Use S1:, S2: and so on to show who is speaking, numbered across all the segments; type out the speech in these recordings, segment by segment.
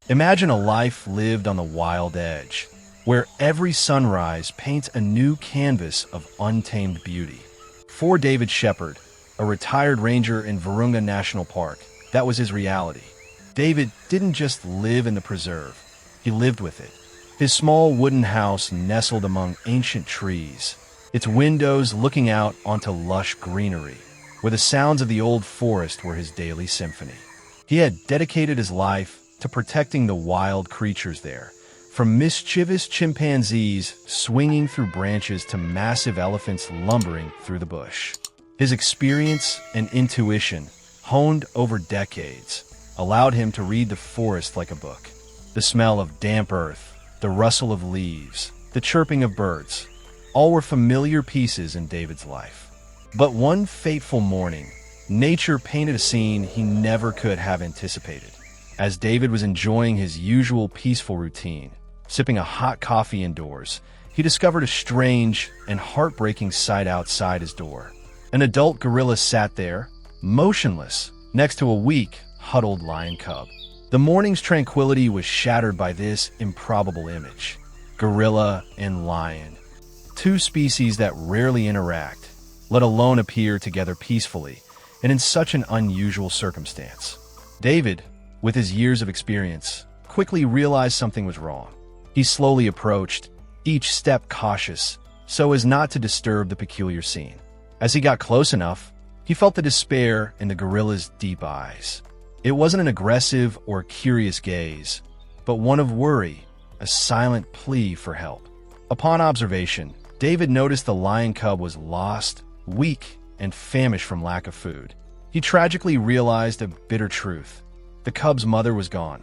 S1: Imagine a life lived on the wild edge, where every sunrise paints a new canvas of untamed beauty. For David Shepard, a retired ranger in Virunga National Park, that was his reality. David didn't just live in the preserve, he lived with it. His small wooden house nestled among ancient trees, its windows looking out onto lush greenery, where the sounds of the old forest were his daily symphony. He had dedicated his life to protecting the wild creatures there, from mischievous chimpanzees swinging through branches to massive elephants lumbering through the bush. His experience and intuition, honed over decades, allowed him to read the forest like a book. The smell of damp earth, the rustle of leaves, the chirping of birds, all were familiar pieces in David's life. But one fateful morning, nature painted a scene he never could have anticipated. As David was enjoying his usual peaceful routine, sipping a hot coffee indoors, he discovered a strange and heartbreaking sight outside his door. An adult gorilla sat there, motionless, next to a weak, huddled lion cub. The morning's tranquility was shattered by this improbable image. Gorilla and lion, two species that rarely interact, let alone appear together peacefully, and in such an unusual circumstance. David, with his years of experience, quickly realized something was wrong. He slowly approached, each step cautious, so as not to disturb the peculiar scene. As he got close enough, he felt the despair in the gorilla's deep eyes. It wasn't an aggressive or curious gaze, but one of worry, a silent plea for help. Upon observation, David noticed the lion cub was lost, weak, and famished from lack of food. He tragically realized a bitter truth. The cub's mother was gone,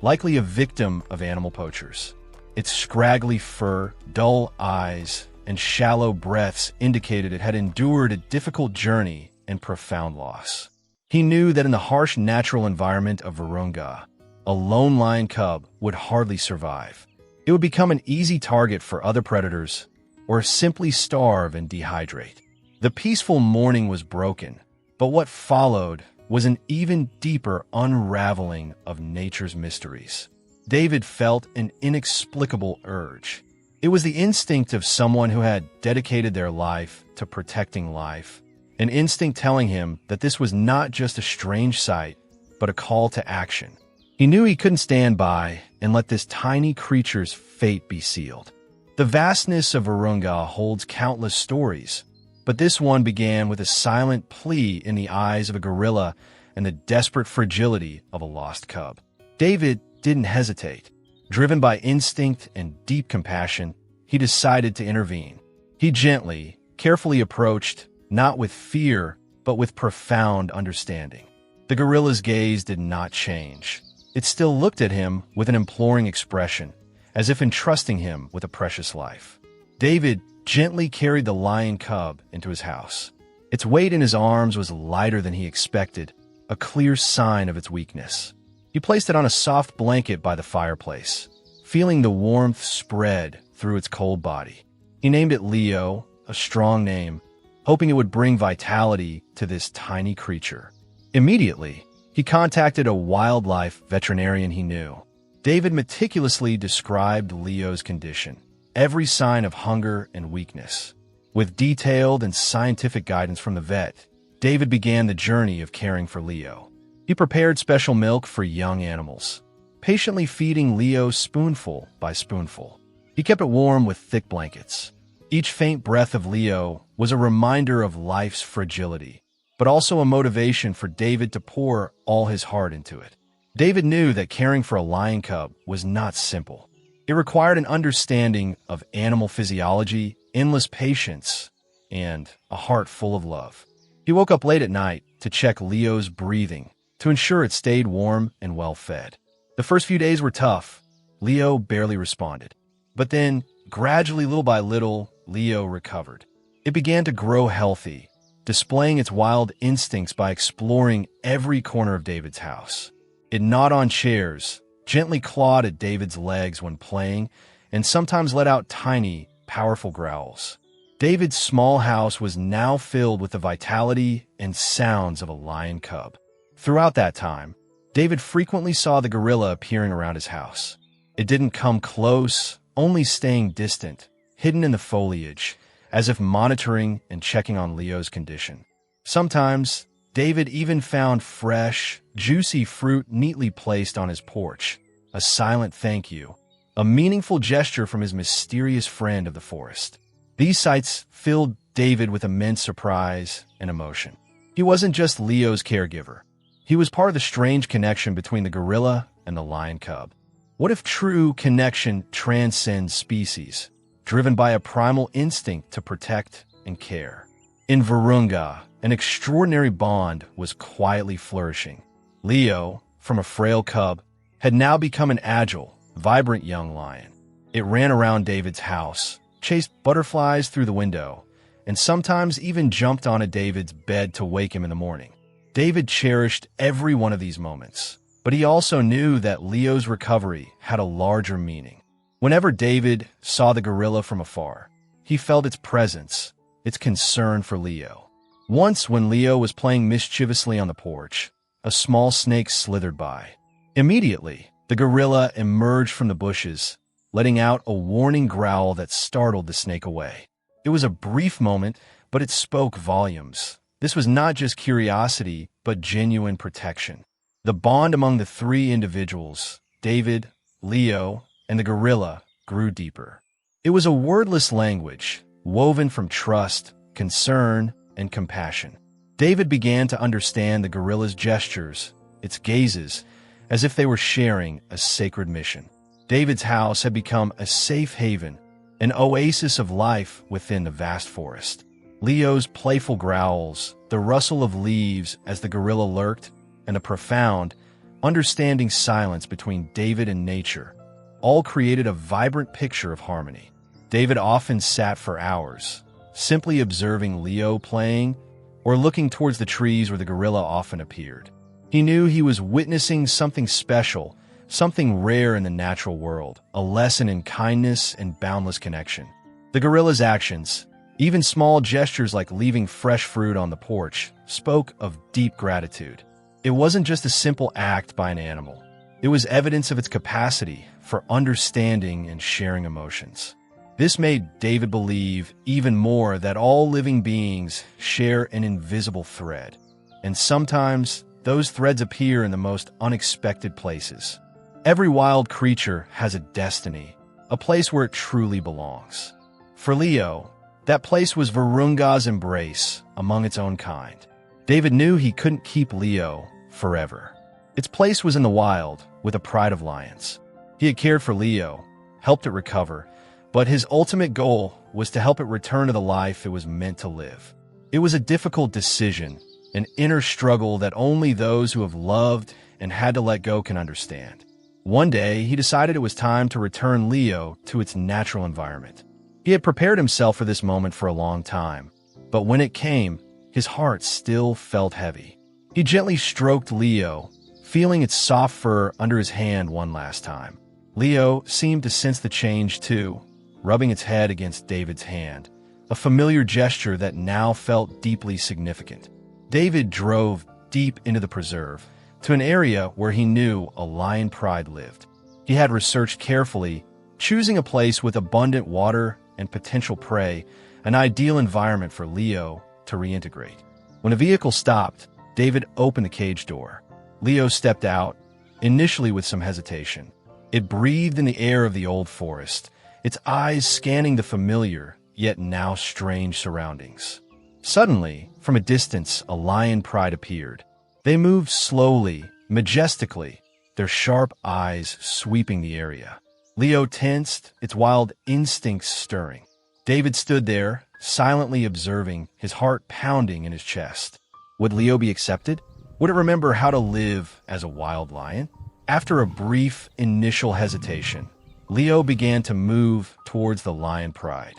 S1: likely a victim of animal poachers. Its scraggly fur, dull eyes, and shallow breaths indicated it had endured a difficult journey and profound loss. He knew that in the harsh natural environment of Virunga, a lone lion cub would hardly survive. It would become an easy target for other predators, or simply starve and dehydrate. The peaceful morning was broken, but what followed was an even deeper unraveling of nature's mysteries. David felt an inexplicable urge. It was the instinct of someone who had dedicated their life to protecting life, an instinct telling him that this was not just a strange sight, but a call to action. He knew he couldn't stand by and let this tiny creature's fate be sealed. The vastness of Virunga holds countless stories, but this one began with a silent plea in the eyes of a gorilla and the desperate fragility of a lost cub. David didn't hesitate. Driven by instinct and deep compassion, he decided to intervene. He gently, carefully approached, not with fear, but with profound understanding. The gorilla's gaze did not change. It still looked at him with an imploring expression, as if entrusting him with a precious life. David gently carried the lion cub into his house. Its weight in his arms was lighter than he expected, a clear sign of its weakness. He placed it on a soft blanket by the fireplace, feeling the warmth spread through its cold body. He named it Leo, a strong name, hoping it would bring vitality to this tiny creature. Immediately, he contacted a wildlife veterinarian he knew. David meticulously described Leo's condition, every sign of hunger and weakness. With detailed and scientific guidance from the vet, David began the journey of caring for Leo. He prepared special milk for young animals, patiently feeding Leo spoonful by spoonful. He kept it warm with thick blankets. Each faint breath of Leo was a reminder of life's fragility, but also a motivation for David to pour all his heart into it. David knew that caring for a lion cub was not simple. It required an understanding of animal physiology, endless patience, and a heart full of love. He woke up late at night to check Leo's breathing, to ensure it stayed warm and well-fed. The first few days were tough. Leo barely responded. But then, gradually, little by little, Leo recovered. It began to grow healthy, displaying its wild instincts by exploring every corner of David's house. It gnawed on chairs, gently clawed at David's legs when playing, and sometimes let out tiny, powerful growls. David's small house was now filled with the vitality and sounds of a lion cub. Throughout that time, David frequently saw the gorilla appearing around his house. It didn't come close, only staying distant, hidden in the foliage, as if monitoring and checking on Leo's condition. Sometimes, David even found fresh, juicy fruit neatly placed on his porch, a silent thank you, a meaningful gesture from his mysterious friend of the forest. These sights filled David with immense surprise and emotion. He wasn't just Leo's caregiver. He was part of the strange connection between the gorilla and the lion cub. What if true connection transcends species, driven by a primal instinct to protect and care? In Virunga, an extraordinary bond was quietly flourishing. Leo, from a frail cub, had now become an agile, vibrant young lion. It ran around David's house, chased butterflies through the window, and sometimes even jumped onto David's bed to wake him in the morning. David cherished every one of these moments, but he also knew that Leo's recovery had a larger meaning. Whenever David saw the gorilla from afar, he felt its presence, its concern for Leo. Once, when Leo was playing mischievously on the porch, a small snake slithered by. Immediately, the gorilla emerged from the bushes, letting out a warning growl that startled the snake away. It was a brief moment, but it spoke volumes. This was not just curiosity, but genuine protection. The bond among the three individuals, David, Leo, and the gorilla, grew deeper. It was a wordless language, woven from trust, concern, and compassion. David began to understand the gorilla's gestures, its gazes, as if they were sharing a sacred mission. David's house had become a safe haven, an oasis of life within the vast forest. Leo's playful growls, the rustle of leaves as the gorilla lurked, and a profound, understanding silence between David and nature all created a vibrant picture of harmony. David often sat for hours, simply observing Leo playing or looking towards the trees where the gorilla often appeared. He knew he was witnessing something special, something rare in the natural world, a lesson in kindness and boundless connection. The gorilla's actions, even small gestures like leaving fresh fruit on the porch, spoke of deep gratitude. It wasn't just a simple act by an animal. It was evidence of its capacity for understanding and sharing emotions. This made David believe even more that all living beings share an invisible thread, and sometimes those threads appear in the most unexpected places. Every wild creature has a destiny, a place where it truly belongs. For Leo, that place was Virunga's embrace among its own kind. David knew he couldn't keep Leo forever. Its place was in the wild, with a pride of lions. He had cared for Leo, helped it recover, but his ultimate goal was to help it return to the life it was meant to live. It was a difficult decision, an inner struggle that only those who have loved and had to let go can understand. One day, he decided it was time to return Leo to its natural environment. He had prepared himself for this moment for a long time, but when it came, his heart still felt heavy. He gently stroked Leo, feeling its soft fur under his hand one last time. Leo seemed to sense the change too, rubbing its head against David's hand, a familiar gesture that now felt deeply significant. David drove deep into the preserve, to an area where he knew a lion pride lived. He had researched carefully, choosing a place with abundant water and potential prey, an ideal environment for Leo to reintegrate. When a vehicle stopped, David opened the cage door. Leo stepped out, initially with some hesitation. It breathed in the air of the old forest, its eyes scanning the familiar, yet now strange surroundings. Suddenly, from a distance, a lion pride appeared. They moved slowly, majestically, their sharp eyes sweeping the area. Leo tensed, its wild instincts stirring. David stood there, silently observing, his heart pounding in his chest. Would Leo be accepted? Would it remember how to live as a wild lion? After a brief initial hesitation, Leo began to move towards the lion pride.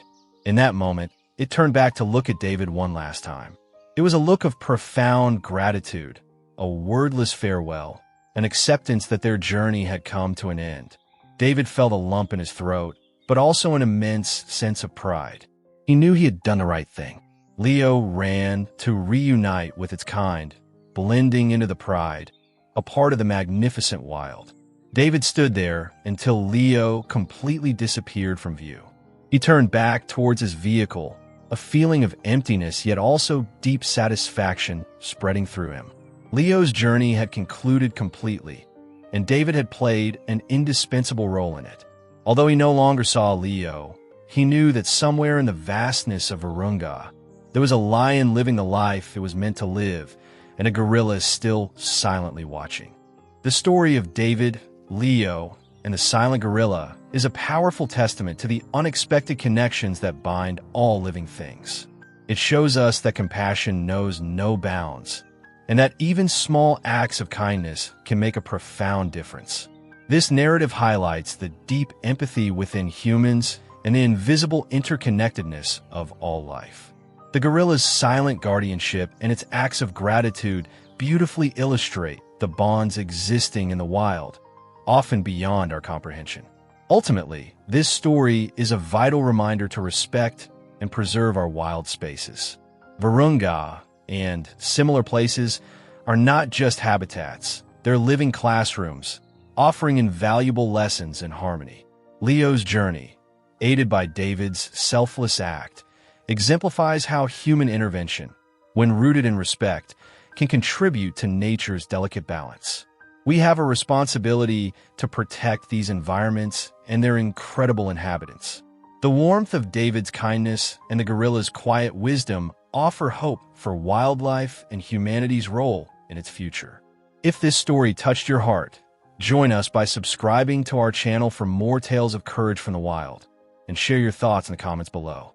S1: In that moment, it turned back to look at David one last time. It was a look of profound gratitude, a wordless farewell, an acceptance that their journey had come to an end. David felt a lump in his throat, but also an immense sense of pride. He knew he had done the right thing. Leo ran to reunite with its kind, blending into the pride, a part of the magnificent wild. David stood there until Leo completely disappeared from view. He turned back towards his vehicle, a feeling of emptiness yet also deep satisfaction spreading through him. Leo's journey had concluded completely, and David had played an indispensable role in it. Although he no longer saw Leo, he knew that somewhere in the vastness of Virunga, there was a lion living the life it was meant to live, and a gorilla still silently watching. The story of David, Leo, and the silent gorilla is a powerful testament to the unexpected connections that bind all living things. It shows us that compassion knows no bounds, and that even small acts of kindness can make a profound difference. This narrative highlights the deep empathy within humans and the invisible interconnectedness of all life. The gorilla's silent guardianship and its acts of gratitude beautifully illustrate the bonds existing in the wild, often beyond our comprehension. Ultimately, this story is a vital reminder to respect and preserve our wild spaces. Virunga and similar places are not just habitats, they're living classrooms, offering invaluable lessons in harmony. Leo's journey, aided by David's selfless act, exemplifies how human intervention, when rooted in respect, can contribute to nature's delicate balance. We have a responsibility to protect these environments and their incredible inhabitants. The warmth of David's kindness and the gorilla's quiet wisdom offer hope for wildlife and humanity's role in its future. If this story touched your heart, join us by subscribing to our channel for more tales of courage from the wild, and share your thoughts in the comments below.